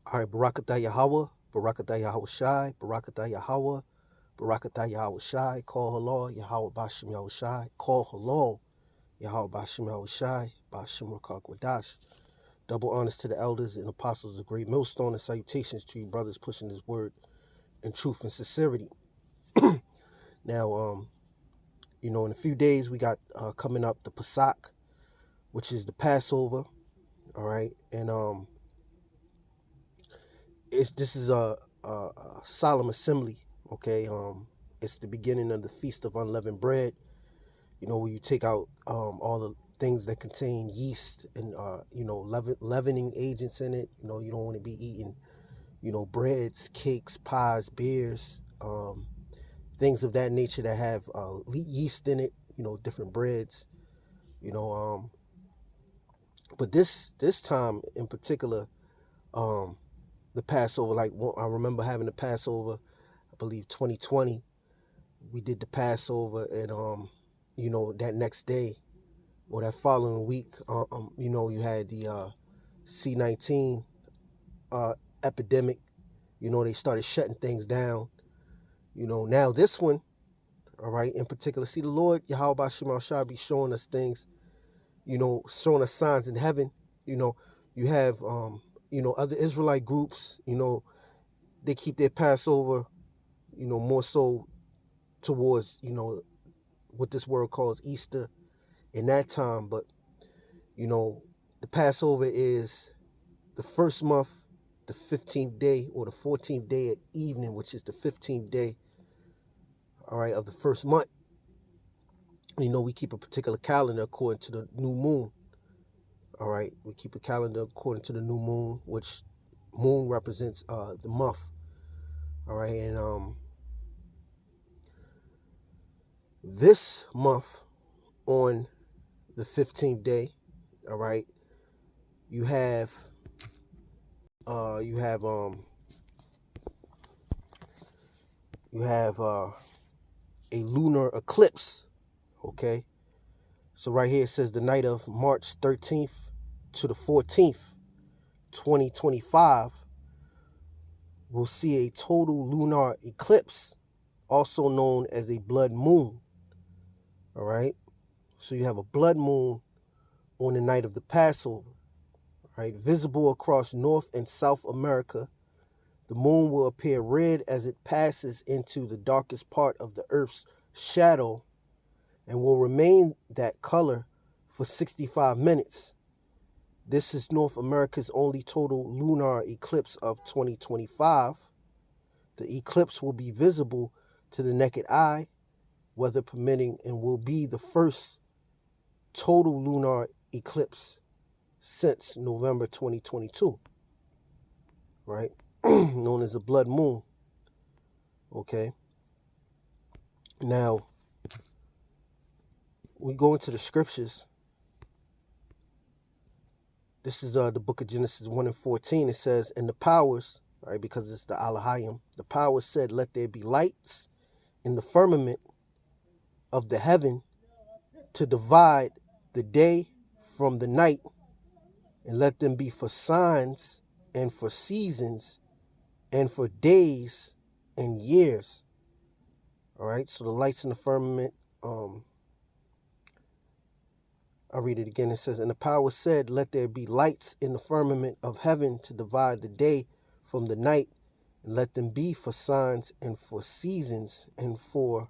All right, Barakatah Yahawah, Barakatah Yahawashi, Barakatah Yahawah, Barakatah Yahawashi, call halal, Yahawah bahasham Yahawashi, call halal, Yahawah bahasham Yahawashi, bahasham Rakak Wadash. Double honors to the elders and apostles of Great Millstone, and salutations to you brothers pushing this word in truth and sincerity. Now, in a few days we got coming up the Pesach, which is the Passover. All right, and this is a solemn assembly. Okay, it's the beginning of the Feast of Unleavened Bread. Where you take out all the things that contain yeast and leavening agents in it. You don't want to be eating breads, cakes, pies, beers, things of that nature that have yeast in it. Different breads. But this time in particular, the Passover, like I remember having the Passover, I believe 2020, we did the Passover, and that next day or that following week, you had the C-19 epidemic. They started shutting things down. Now this one, all right, in particular, see, the Lord Yahawah shall be showing us things, showing us signs in heaven. You have other Israelite groups, they keep their Passover, more so towards, what this world calls Easter in that time. But, the Passover is the first month, the 15th day, or the 14th day at evening, which is the 15th day, all right, of the first month. We keep a particular calendar according to the new moon. All right, we keep a calendar according to the new moon, which moon represents the month. All right, and this month on the 15th day, all right, you have a lunar eclipse. Okay, so right here it says the night of March 13th to the 14th, 2025, we'll see a total lunar eclipse, also known as a blood moon. All right, so you have a blood moon on the night of the Passover. All right, visible across North and South America. The moon will appear red as it passes into the darkest part of the Earth's shadow and will remain that color for 65 minutes. This is North America's only total lunar eclipse of 2025. The eclipse will be visible to the naked eye, weather permitting, and will be the first total lunar eclipse since November 2022, right? Known as a blood moon. Okay. Now, we go into the scriptures. This is the book of Genesis 1 and 14. It says, and the powers, right, because it's the Alahayim, the powers said, let there be lights in the firmament of the heaven to divide the day from the night, and let them be for signs and for seasons and for days and years. All right, so the lights in the firmament, I'll read it again. It says, and the power said, let there be lights in the firmament of heaven to divide the day from the night, and let them be for signs and for seasons and for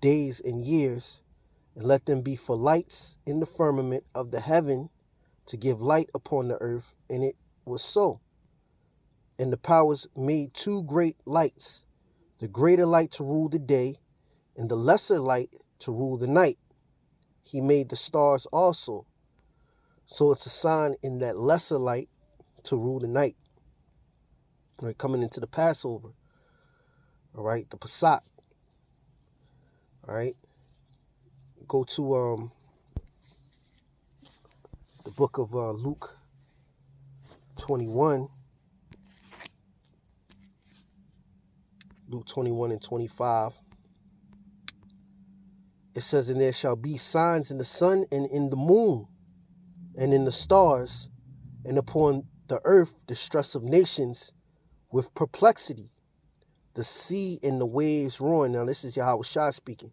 days and years, and let them be for lights in the firmament of the heaven to give light upon the earth. And it was so. And the powers made two great lights, the greater light to rule the day, and the lesser light to rule the night. He made the stars also. So it's a sign in that lesser light to rule the night. All right, coming into the Passover. All right, the Pesach. All right. Go to the book of Luke 21. Luke 21 and 25. It says, and there shall be signs in the sun and in the moon and in the stars, and upon the earth, the stress of nations with perplexity, the sea and the waves roaring. Now this is Yahawashi speaking.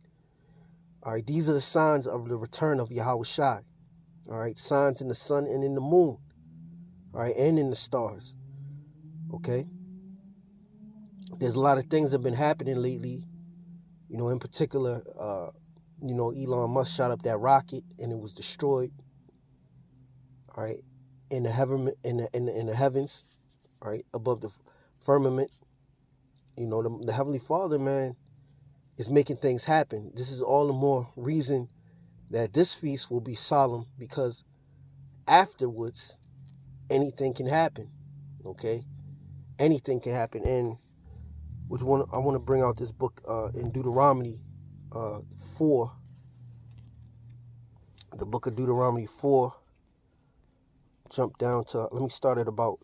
All right, these are the signs of the return of Yahawashi. All right, signs in the sun and in the moon. All right, and in the stars. Okay. There's a lot of things that have been happening lately. You know, in particular, you know, Elon Musk shot up that rocket and it was destroyed. All right, in the heavens, all right, above the firmament. You know, the Heavenly Father, man, is making things happen. This is all the more reason that this feast will be solemn, because afterwards, anything can happen. Okay, anything can happen. And I want to bring out this book in Deuteronomy 4. The book of Deuteronomy 4. Jump down to, let me start at about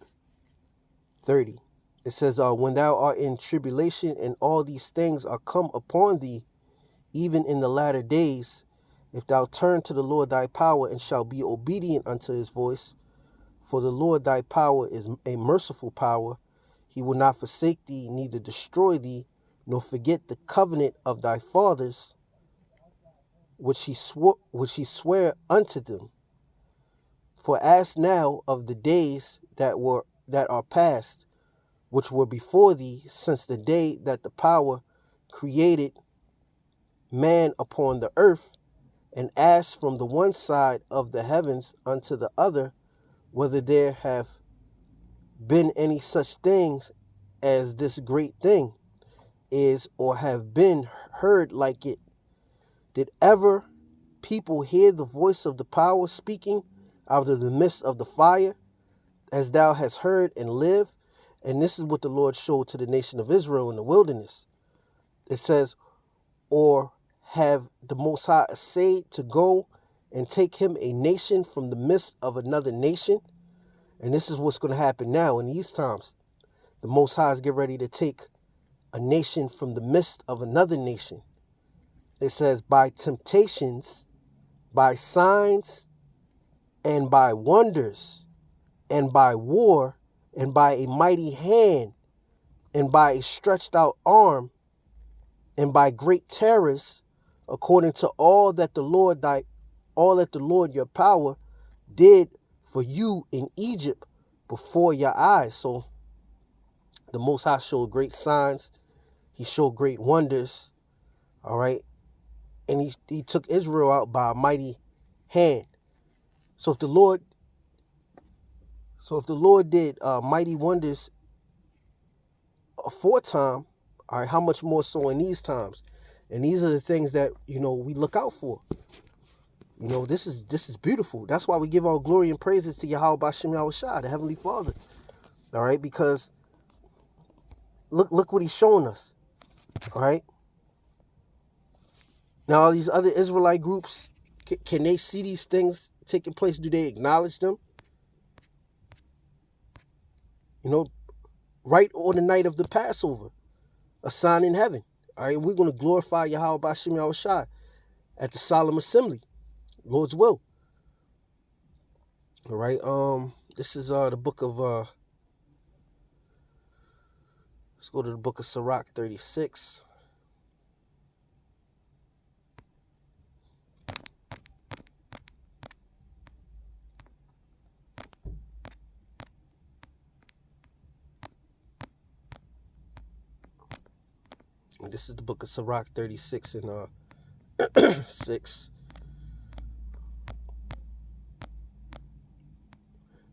30. It says, when thou art in tribulation and all these things are come upon thee, even in the latter days, if thou turn to the Lord thy power and shalt be obedient unto his voice, for the Lord thy power is a merciful power, he will not forsake thee, neither destroy thee, nor forget the covenant of thy fathers, which he sware unto them. For ask now of the days that are past, which were before thee, since the day that the power created man upon the earth, and ask from the one side of the heavens unto the other, whether there have been any such things as this great thing is, or have been heard like it. Did ever people hear the voice of the power speaking out of the midst of the fire, as thou hast heard and live? And this is what the Lord showed to the nation of Israel in the wilderness. It says, or have the Most High essayed to go and take him a nation from the midst of another nation? And this is what's going to happen now in these times. The Most High is getting ready to take a nation from the midst of another nation. It says, by temptations, by signs, and by wonders, and by war, and by a mighty hand, and by a stretched out arm, and by great terrors, according to all that the Lord your power did for you in Egypt before your eyes. So the Most High showed great signs. He showed great wonders. All right. And he took Israel out by a mighty hand. So if the Lord did mighty wonders aforetime, all right, how much more so in these times? And these are the things that, you know, we look out for. You know, this is beautiful. That's why we give all glory and praises to Yahweh bahasham Yahawashi, the Heavenly Father. All right, because look what he's showing us. All right. Now, all these other Israelite groups, can they see these things taking place? Do they acknowledge them? You know, right on the night of the Passover, a sign in heaven. All right, we're going to glorify Yahweh bahasham Yahawashi at the solemn assembly, Lord's will. All right, this is the book of let's go to the book of Sirach 36. And this is the book of Sirach 36 and 6.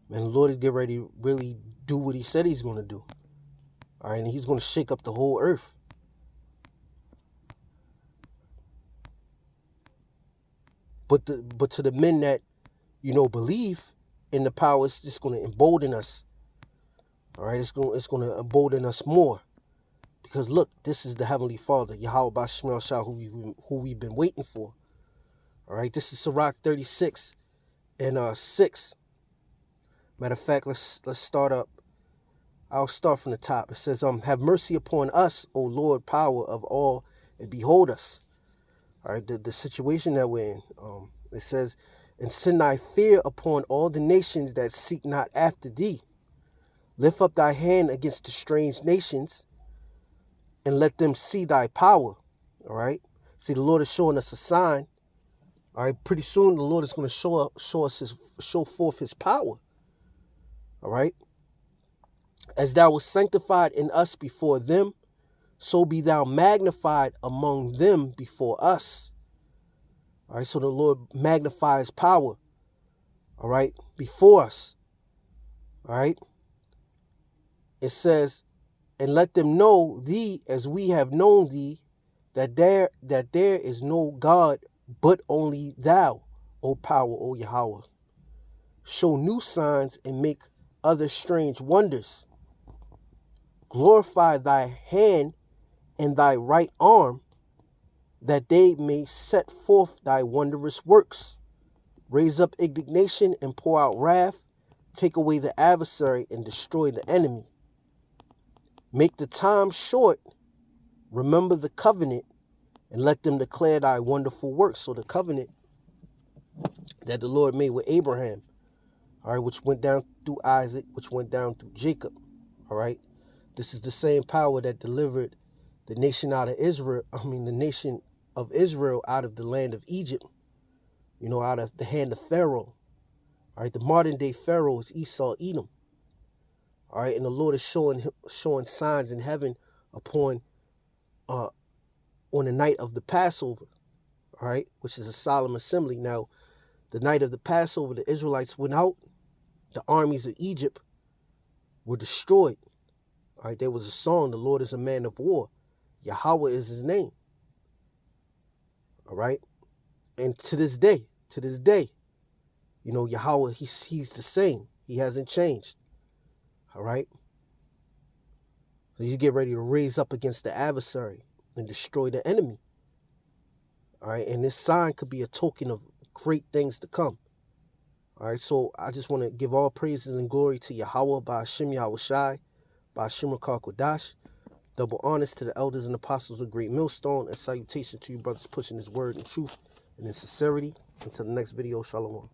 And the Lord is getting ready to really do what he said he's going to do. All right, and he's going to shake up the whole earth. But to the men that, you know, believe in the power, it's just going to embolden us. All right, it's going to embolden us more. Because look, this is the Heavenly Father, Yahweh bahasham Yahawashi, who we've been waiting for. All right, this is Sirach 36 and 6. Matter of fact, let's start up. I'll start from the top. It says, have mercy upon us, O Lord, power of all, and behold us. All right, the situation that we're in. It says, and send thy fear upon all the nations that seek not after thee. Lift up thy hand against the strange nations and let them see thy power. All right. See, the Lord is showing us a sign. All right. Pretty soon, the Lord is going to show forth his power. All right. As thou was sanctified in us before them, so be thou magnified among them before us. All right. So the Lord magnifies power. All right. Before us. All right. It says, and let them know thee as we have known thee, that there is no God but only thou, O power, O Yahawah. Show new signs and make other strange wonders. Glorify thy hand and thy right arm, that they may set forth thy wondrous works. Raise up indignation and pour out wrath. Take away the adversary and destroy the enemy. Make the time short. Remember the covenant and let them declare thy wonderful works. So the covenant that the Lord made with Abraham, all right, which went down through Isaac, which went down through Jacob, all right. This is the same power that delivered the nation out of Israel, the nation of Israel out of the land of Egypt, out of the hand of Pharaoh. All right, the modern day Pharaoh is Esau, Edom. All right, and the Lord is showing signs in heaven upon on the night of the Passover, all right, which is a solemn assembly. Now, the night of the Passover, the Israelites went out. The armies of Egypt were destroyed. All right, there was a song, the Lord is a man of war. Yahawah is his name. All right, and to this day, Yahawah, he's the same. He hasn't changed. All right, so you get ready to raise up against the adversary and destroy the enemy. All right, and this sign could be a token of great things to come. All right, so I just want to give all praises and glory to Yahawah, bahasham Yahawashi, bahasham Kodash. Double honors to the elders and apostles of Great Millstone, and salutation to you brothers pushing his word in truth and in sincerity. Until the next video, shalom.